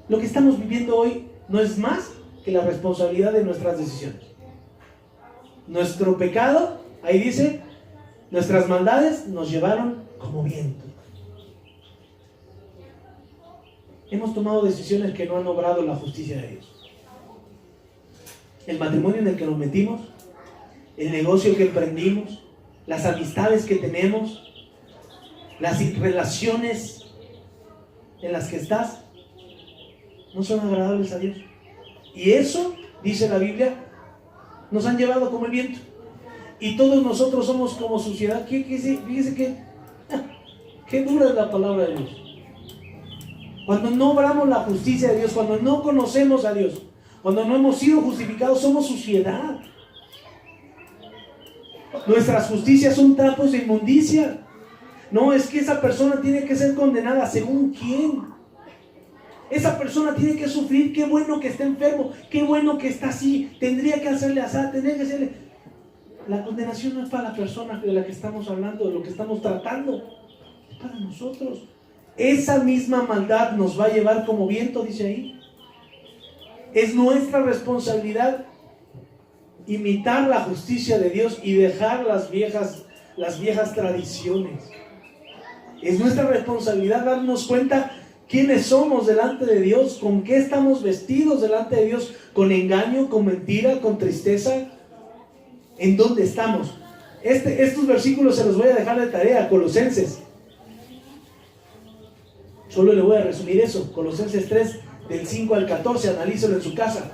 Lo que estamos viviendo hoy no es más que la responsabilidad de nuestras decisiones. Nuestro pecado, ahí dice, nuestras maldades nos llevaron como viento. Hemos tomado decisiones que no han obrado la justicia de Dios. El matrimonio en el que nos metimos, el negocio que emprendimos, las amistades que tenemos, las relaciones en las que estás, no son agradables a Dios. Y eso, dice la Biblia, nos han llevado como el viento. Y todos nosotros somos como suciedad. Fíjese qué dura es la palabra de Dios. Cuando no obramos la justicia de Dios, cuando no conocemos a Dios, cuando no hemos sido justificados, somos suciedad. Nuestras justicias son trapos de inmundicia. No, es que esa persona tiene que ser condenada. ¿Según quién? Esa persona tiene que sufrir. Qué bueno que está enfermo, qué bueno que está así. Tendría que hacerle así, tendría que hacerle. La condenación no es para la persona de la que estamos hablando, de lo que estamos tratando. Es para nosotros. Esa misma maldad nos va a llevar como viento, dice ahí. Es nuestra responsabilidad imitar la justicia de Dios y dejar las viejas tradiciones. Es nuestra responsabilidad darnos cuenta quiénes somos delante de Dios, con qué estamos vestidos delante de Dios, con engaño, con mentira, con tristeza, en dónde estamos. Estos versículos se los voy a dejar de tarea, Colosenses. Solo le voy a resumir eso, Colosenses 3, del 5 al 14, analícelo en su casa.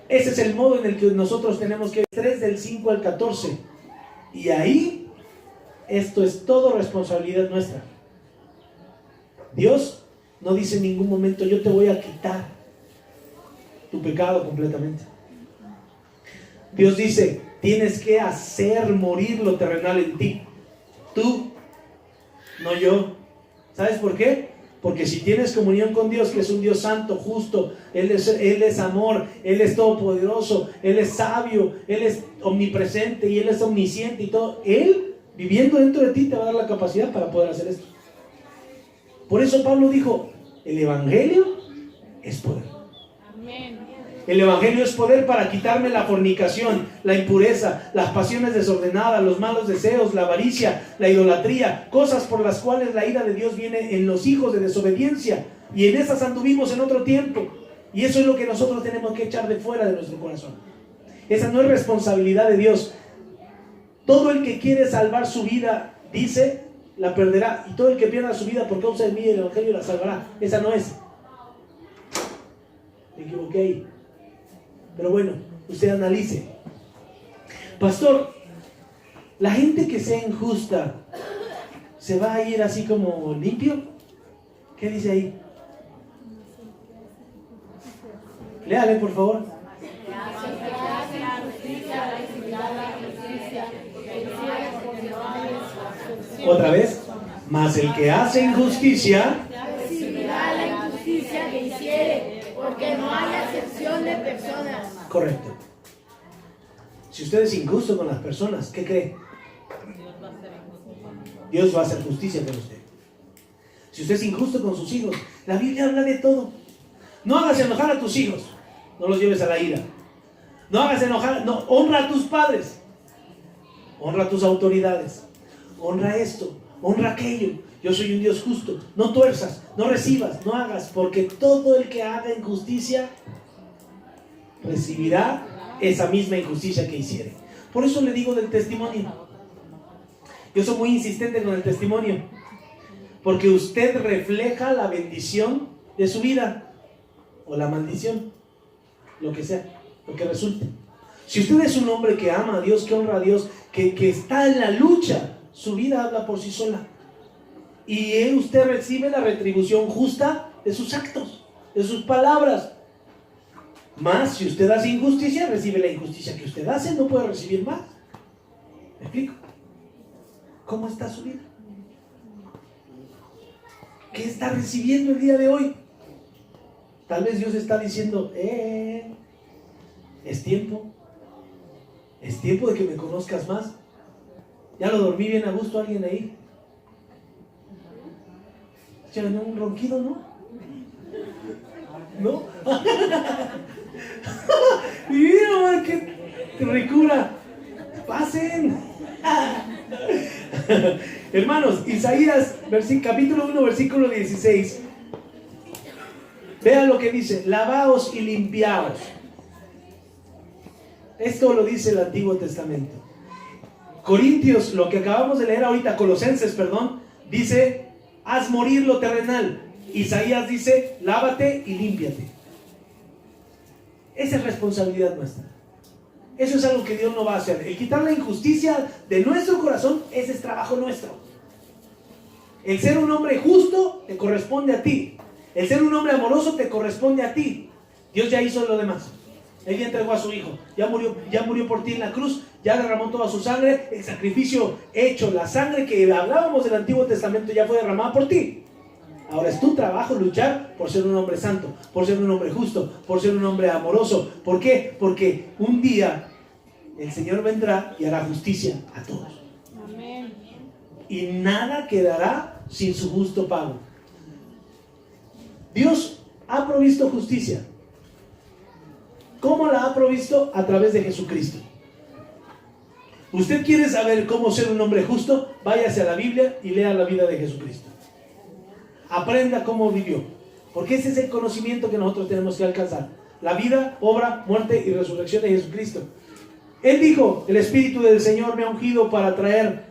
Ese es el modo en el que nosotros tenemos que ir, 3 del 5 al 14. Y ahí, esto es todo responsabilidad nuestra. Dios no dice en ningún momento, yo te voy a quitar tu pecado completamente. Dios dice, tienes que hacer morir lo terrenal en ti. Tú, no yo. ¿Sabes por qué? Porque si tienes comunión con Dios, que es un Dios santo, justo, Él es amor, Él es todopoderoso, Él es sabio, Él es omnipresente y Él es omnisciente y todo. Él, viviendo dentro de ti, te va a dar la capacidad para poder hacer esto. Por eso Pablo dijo, el Evangelio es poder.
Amén.
El Evangelio es poder para quitarme la fornicación, la impureza, las pasiones desordenadas, los malos deseos, la avaricia, la idolatría, cosas por las cuales la ira de Dios viene en los hijos de desobediencia, y en esas anduvimos en otro tiempo, y eso es lo que nosotros tenemos que echar de fuera de nuestro corazón. Esa no es responsabilidad de Dios. Todo el que quiere salvar su vida, dice, la perderá, y todo el que pierda su vida por causa de mí, el Evangelio la salvará. Esa no es. Me equivoqué ahí. Pero bueno, usted analice. Pastor, la gente que sea injusta, ¿se va a ir así como limpio? ¿Qué dice ahí? Léale, por favor. Otra vez. Mas el que hace injusticia
recibirá la injusticia que hiciere, porque no hay acepción de personas.
Correcto. Si usted es injusto con las personas, ¿qué cree? Dios va a hacer justicia con usted. Si usted es injusto con sus hijos, la Biblia habla de todo. No hagas enojar a tus hijos, no los lleves a la ira. No hagas enojar, no, honra a tus padres, honra a tus autoridades, honra esto, honra aquello. Yo soy un Dios justo. No tuerzas, no recibas, no hagas, porque todo el que haga injusticia recibirá esa misma injusticia que hiciere. Por eso le digo del testimonio. Yo soy muy insistente con el testimonio, porque usted refleja la bendición de su vida o la maldición, lo que sea, lo que resulte. Si usted es un hombre que ama a Dios, que honra a Dios, que está en la lucha, su vida habla por sí sola. Y usted recibe la retribución justa de sus actos, de sus palabras. Más, si usted hace injusticia, recibe la injusticia que usted hace, no puede recibir más. ¿Me explico? ¿Cómo está su vida? ¿Qué está recibiendo el día de hoy? Tal vez Dios está diciendo, es tiempo de que me conozcas más. Ya lo dormí bien a gusto alguien ahí. Ya ganó un ronquido, ¿no? ¿no? Y mira, qué ricura. Pasen. Hermanos, Isaías capítulo 1, versículo 16. Vean lo que dice: lavaos y limpiaos. Esto lo dice el Antiguo Testamento. Corintios, lo que acabamos de leer ahorita, Colosenses, perdón, dice: haz morir lo terrenal. Isaías dice: lávate y límpiate. Esa es responsabilidad nuestra. Eso es algo que Dios no va a hacer. El quitar la injusticia de nuestro corazón, ese es trabajo nuestro. El ser un hombre justo te corresponde a ti. El ser un hombre amoroso te corresponde a ti. Dios ya hizo lo demás. Él ya entregó a su hijo, ya murió por ti en la cruz, ya derramó toda su sangre, el sacrificio hecho, la sangre que hablábamos del Antiguo Testamento ya fue derramada por ti. Ahora es tu trabajo luchar por ser un hombre santo, por ser un hombre justo, por ser un hombre amoroso. ¿Por qué? Porque un día el Señor vendrá y hará justicia a todos.
Amén.
Y nada quedará sin su justo pago. Dios ha provisto justicia. ¿Cómo la ha provisto? A través de Jesucristo. ¿Usted quiere saber cómo ser un hombre justo? Váyase a la Biblia y lea la vida de Jesucristo. Aprenda cómo vivió. Porque ese es el conocimiento que nosotros tenemos que alcanzar. La vida, obra, muerte y resurrección de Jesucristo. Él dijo: el Espíritu del Señor me ha ungido para traer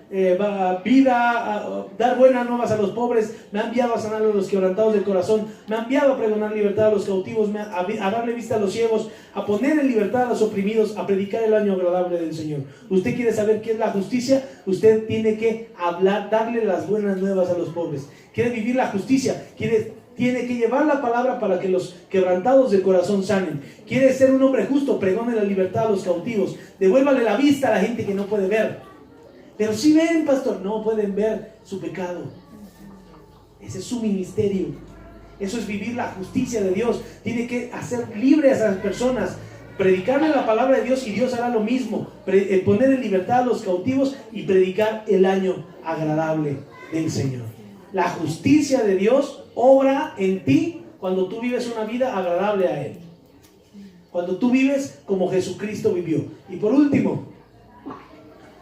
vida, dar buenas nuevas a los pobres, me ha enviado a sanar a los quebrantados del corazón, me ha enviado a pregonar libertad a los cautivos, a darle vista a los ciegos, a poner en libertad a los oprimidos, a predicar el año agradable del Señor. ¿Usted quiere saber qué es la justicia? Usted tiene que hablar, darle las buenas nuevas a los pobres. ¿Quiere vivir la justicia? Tiene que llevar la palabra para que los quebrantados de corazón sanen. Quiere ser un hombre justo, pregone la libertad a los cautivos, devuélvale la vista a la gente que no puede ver. Pero si ven, pastor, no pueden ver su pecado. Ese es su ministerio. Eso es vivir la justicia de Dios. Tiene que hacer libres a esas personas, predicarle la palabra de Dios, y Dios hará lo mismo. Poner en libertad a los cautivos y predicar el año agradable del Señor. La justicia de Dios obra en ti cuando tú vives una vida agradable a Él. Cuando tú vives como Jesucristo vivió. Y por último,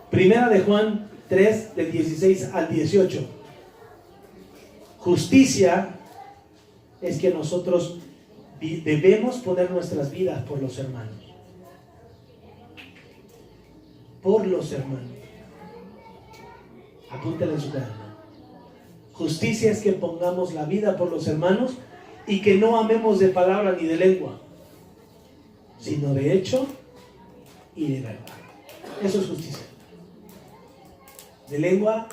Primera de Juan 3, del 16 al 18. Justicia es que nosotros debemos poner nuestras vidas por los hermanos. Por los hermanos. Apúntale en su cuaderno. Justicia es que pongamos la vida por los hermanos y que no amemos de palabra ni de lengua, sino de hecho y de verdad. Eso es justicia. De lengua,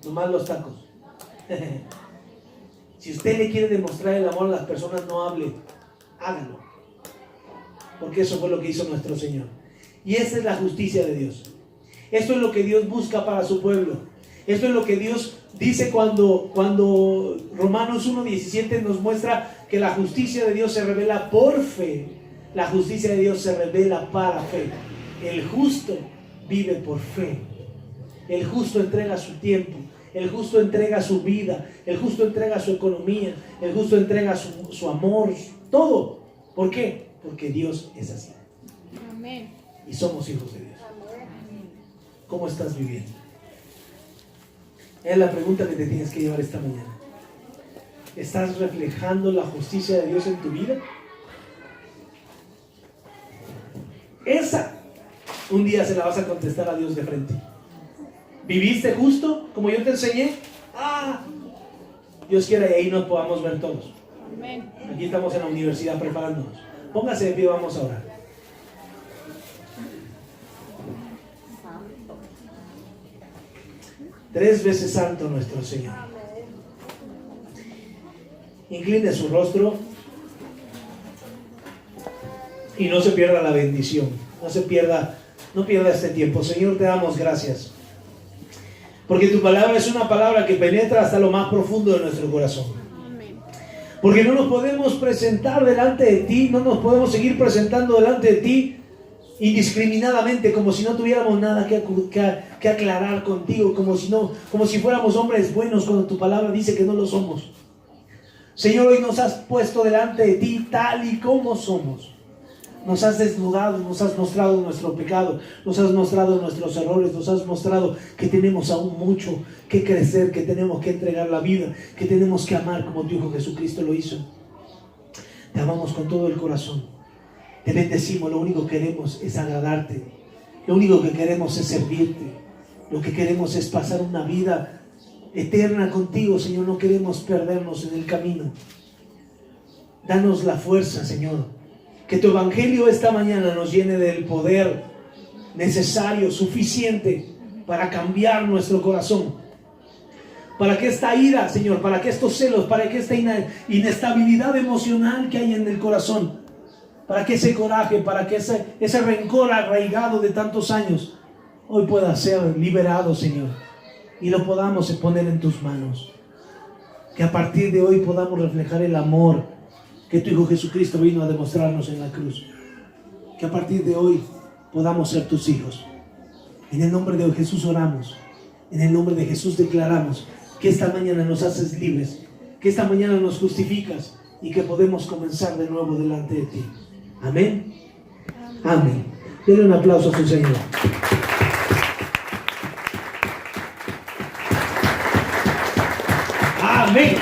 nomás los tacos. Si usted le quiere demostrar el amor a las personas, no hable, hágalo. Porque eso fue lo que hizo nuestro Señor. Y esa es la justicia de Dios. Esto es lo que Dios busca para su pueblo. Esto es lo que Dios dice cuando Romanos 1:17 nos muestra que la justicia de Dios se revela por fe. La justicia de Dios se revela para fe. El justo vive por fe. El justo entrega su tiempo, el justo entrega su vida, el justo entrega su economía, el justo entrega su amor, todo. ¿Por qué? Porque Dios es así.
Amén.
Y somos hijos de Dios. ¿Cómo estás viviendo? Es la pregunta que te tienes que llevar esta mañana. ¿Estás reflejando la justicia de Dios en tu vida? Esa, un día se la vas a contestar a Dios de frente. ¿Viviste justo como yo te enseñé? Dios quiera y ahí nos podamos ver todos.
Amén.
Aquí estamos en la universidad preparándonos. Póngase de pie, vamos a orar. Tres veces santo nuestro Señor. Incline su rostro y no se pierda la bendición. No pierda este tiempo. Señor, te damos gracias. Porque tu palabra es una palabra que penetra hasta lo más profundo de nuestro corazón.
Amén.
Porque no nos podemos presentar delante de ti, no nos podemos seguir presentando delante de ti indiscriminadamente, como si no tuviéramos nada que aclarar contigo, como si fuéramos hombres buenos cuando tu palabra dice que no lo somos. Señor, hoy nos has puesto delante de ti tal y como somos. Nos has desnudado, nos has mostrado nuestro pecado, nos has mostrado nuestros errores, nos has mostrado que tenemos aún mucho que crecer, que tenemos que entregar la vida, que tenemos que amar como tu Hijo Jesucristo lo hizo. Te amamos con todo el corazón. Te bendecimos, lo único que queremos es agradarte. Lo único que queremos es servirte. Lo que queremos es pasar una vida eterna contigo, Señor. No queremos perdernos en el camino. Danos la fuerza, Señor. Que tu evangelio esta mañana nos llene del poder necesario, suficiente para cambiar nuestro corazón. Para que esta ira, Señor, para que estos celos, para que esta inestabilidad emocional que hay en el corazón, para que ese coraje, para que ese rencor arraigado de tantos años hoy pueda ser liberado, Señor, y lo podamos poner en tus manos. Que a partir de hoy podamos reflejar el amor que tu Hijo Jesucristo vino a demostrarnos en la cruz. Que a partir de hoy podamos ser tus hijos. En el nombre de Jesús oramos. En el nombre de Jesús declaramos que esta mañana nos haces libres, que esta mañana nos justificas y que podemos comenzar de nuevo delante de ti. Amén. Amén. Denle un aplauso a su Señor. Amén.